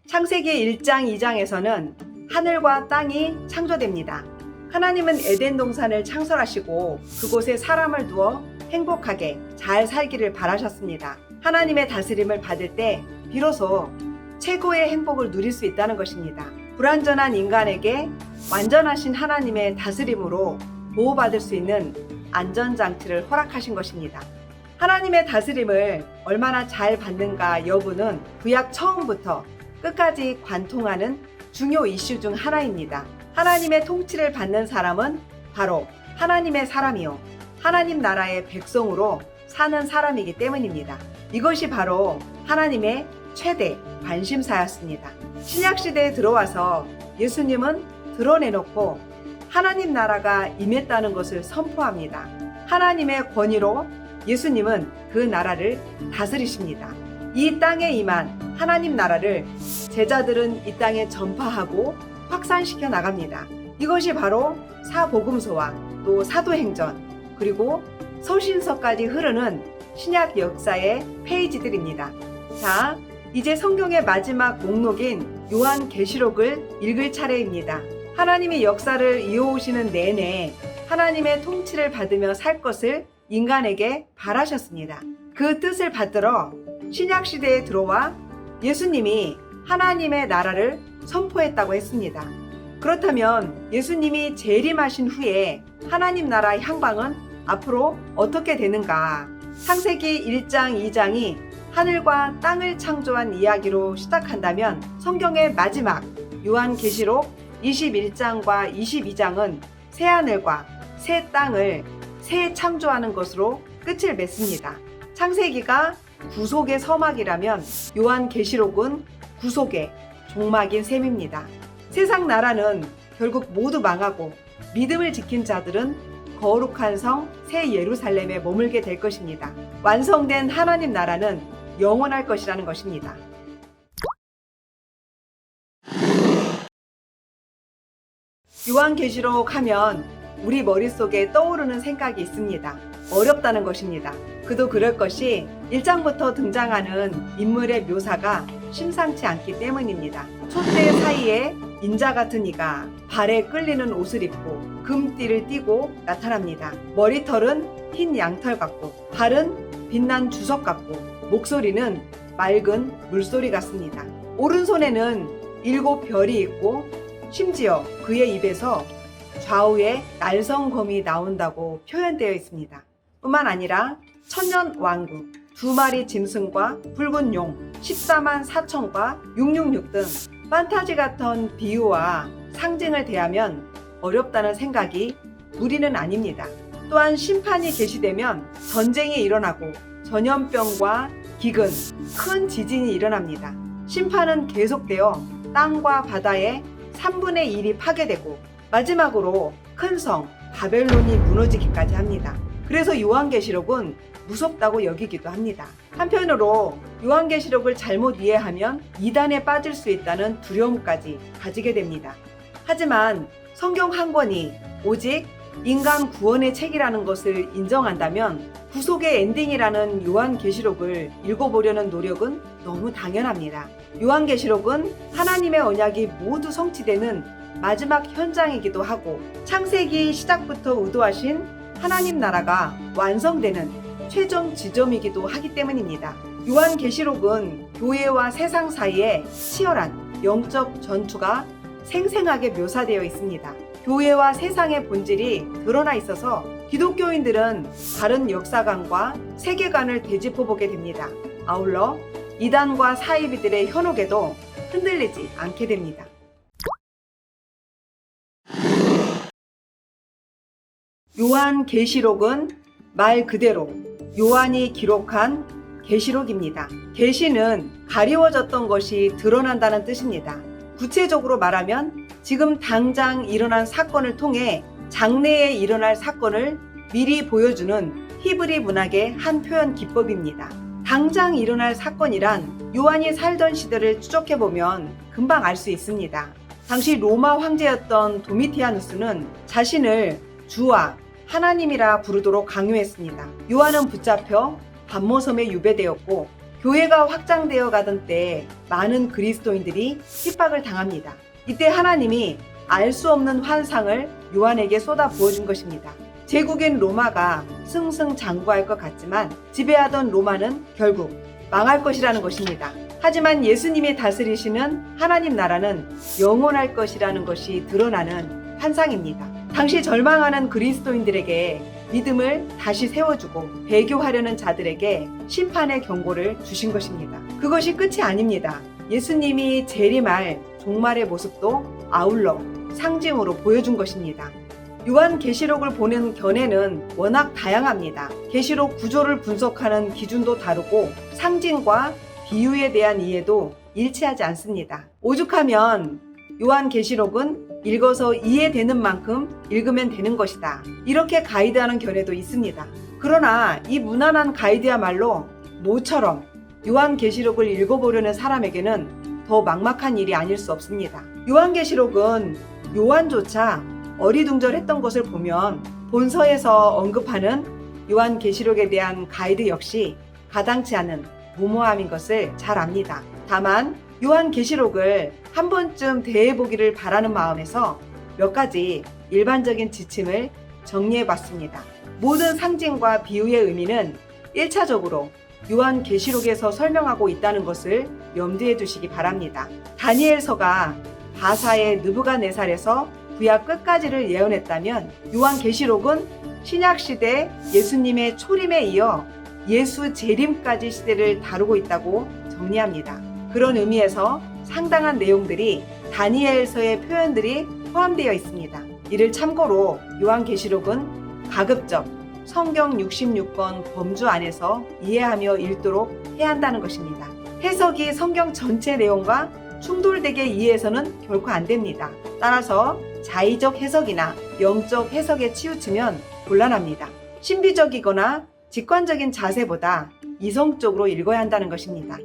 창세기 1장 2장에서는 하늘과 땅이 창조됩니다. 하나님은 에덴 동산을 창설하시고 그곳에 사람을 두어 행복하게 잘 살기를 바라셨습니다. 하나님의 다스림을 받을 때 비로소 최고의 행복을 누릴 수 있다는 것입니다. 불완전한 인간에게 완전하신 하나님의 다스림으로 보호받을 수 있는 안전장치를 허락하신 것입니다. 하나님의 다스림을 얼마나 잘 받는가 여부는 구약 처음부터 끝까지 관통하는 중요 이슈 중 하나입니다. 하나님의 통치를 받는 사람은 바로 하나님의 사람이요 하나님 나라의 백성으로 사는 사람이기 때문입니다. 이것이 바로 하나님의 최대 관심사였습니다. 신약시대에 들어와서 예수님은 드러내놓고 하나님 나라가 임했다는 것을 선포합니다. 하나님의 권위로 예수님은 그 나라를 다스리십니다. 이 땅에 임한 하나님 나라를 제자들은 이 땅에 전파하고 확산시켜 나갑니다. 이것이 바로 사복음서와 또 사도행전 그리고 서신서까지 흐르는 신약 역사의 페이지들입니다. 자, 이제 성경의 마지막 목록인 요한계시록을 읽을 차례입니다. 하나님이 역사를 이어오시는 내내 하나님의 통치를 받으며 살 것을 인간에게 바라셨습니다. 그 뜻을 받들어 신약시대에 들어와 예수님이 하나님의 나라를 선포했다고 했습니다. 그렇다면 예수님이 재림하신 후에 하나님 나라 향방은 앞으로 어떻게 되는가? 창세기 1장 2장이 하늘과 땅을 창조한 이야기로 시작한다면 성경의 마지막 요한계시록 21장과 22장은 새하늘과 새 땅을 새 창조하는 것으로 끝을 맺습니다. 창세기가 구속의 서막이라면 요한계시록은 구속의 종막인 셈입니다. 세상 나라는 결국 모두 망하고 믿음을 지킨 자들은 거룩한 성 새 예루살렘에 머물게 될 것입니다. 완성된 하나님 나라는 영원할 것이라는 것입니다. 요한계시록 하면 우리 머릿속에 떠오르는 생각이 있습니다. 어렵다는 것입니다. 그도 그럴 것이 1장부터 등장하는 인물의 묘사가 심상치 않기 때문입니다. 촛대 사이에 인자 같은 이가 발에 끌리는 옷을 입고 금띠를 띠고 나타납니다. 머리털은 흰 양털 같고 발은 빛난 주석 같고 목소리는 맑은 물소리 같습니다. 오른손에는 7별이 있고 심지어 그의 입에서 좌우에 날성검이 나온다고 표현되어 있습니다. 뿐만 아니라 천년 왕국, 2마리 짐승과 붉은 용, 14만 4천과 666 등 판타지 같은 비유와 상징을 대하면 어렵다는 생각이 무리는 아닙니다. 또한 심판이 계시되면 전쟁이 일어나고 전염병과 기근, 큰 지진이 일어납니다. 심판은 계속되어 땅과 바다의 3분의 1이 파괴되고 마지막으로 큰 성 바벨론이 무너지기까지 합니다. 그래서 요한계시록은 무섭다고 여기기도 합니다. 한편으로 요한계시록을 잘못 이해하면 이단에 빠질 수 있다는 두려움까지 가지게 됩니다. 하지만 성경 한 권이 오직 인간 구원의 책이라는 것을 인정한다면 구속의 엔딩이라는 요한계시록을 읽어보려는 노력은 너무 당연합니다. 요한계시록은 하나님의 언약이 모두 성취되는 마지막 현장이기도 하고 창세기 시작부터 의도하신 하나님 나라가 완성되는 최종 지점이기도 하기 때문입니다. 요한계시록은 교회와 세상 사이에 치열한 영적 전투가 생생하게 묘사되어 있습니다. 교회와 세상의 본질이 드러나 있어서 기독교인들은 다른 역사관과 세계관을 되짚어보게 됩니다. 아울러 이단과 사이비들의 현혹에도 흔들리지 않게 됩니다. 요한계시록은 말 그대로 요한이 기록한 계시록입니다. 계시는 가리워졌던 것이 드러난다는 뜻입니다. 구체적으로 말하면 지금 당장 일어난 사건을 통해 장래에 일어날 사건을 미리 보여주는 히브리 문학의 한 표현 기법입니다. 당장 일어날 사건이란 요한이 살던 시대를 추적해보면 금방 알 수 있습니다. 당시 로마 황제였던 도미티아누스는 자신을 주와 하나님이라 부르도록 강요했습니다. 요한은 붙잡혀 반모섬에 유배되었고 교회가 확장되어 가던 때 많은 그리스도인들이 핍박을 당합니다. 이때 하나님이 알 수 없는 환상을 요한에게 쏟아 부어준 것입니다. 제국인 로마가 승승장구할 것 같지만 지배하던 로마는 결국 망할 것이라는 것입니다. 하지만 예수님이 다스리시는 하나님 나라는 영원할 것이라는 것이 드러나는 환상입니다. 당시 절망하는 그리스도인들에게 믿음을 다시 세워주고 배교하려는 자들에게 심판의 경고를 주신 것입니다. 그것이 끝이 아닙니다. 예수님이 재림할 종말의 모습도 아울러 상징으로 보여준 것입니다. 요한계시록을 보는 견해는 워낙 다양합니다. 계시록 구조를 분석하는 기준도 다르고 상징과 비유에 대한 이해도 일치하지 않습니다. 오죽하면 요한계시록은 읽어서 이해되는 만큼 읽으면 되는 것이다, 이렇게 가이드하는 견해도 있습니다. 그러나 이 무난한 가이드야말로 모처럼 요한계시록을 읽어보려는 사람에게는 더 막막한 일이 아닐 수 없습니다. 요한계시록은 요한조차 어리둥절했던 것을 보면 본서에서 언급하는 요한계시록에 대한 가이드 역시 가당치 않은 무모함인 것을 잘 압니다. 다만 요한계시록을 한 번쯤 대해보기를 바라는 마음에서 몇 가지 일반적인 지침을 정리해봤습니다. 모든 상징과 비유의 의미는 1차적으로 요한계시록에서 설명하고 있다는 것을 염두에 두시기 바랍니다. 다니엘서가 바사의 느부갓네살에서 구약 끝까지를 예언했다면 요한계시록은 신약시대 예수님의 초림에 이어 예수 재림까지 시대를 다루고 있다고 정리합니다. 그런 의미에서 상당한 내용들이 다니엘서의 표현들이 포함되어 있습니다. 이를 참고로 요한계시록은 가급적 성경 66권 범주 안에서 이해하며 읽도록 해야 한다는 것입니다. 해석이 성경 전체 내용과 충돌되게 이해해서는 결코 안 됩니다. 따라서 자의적 해석이나 영적 해석에 치우치면 곤란합니다. 신비적이거나 직관적인 자세보다 이성적으로 읽어야 한다는 것입니다.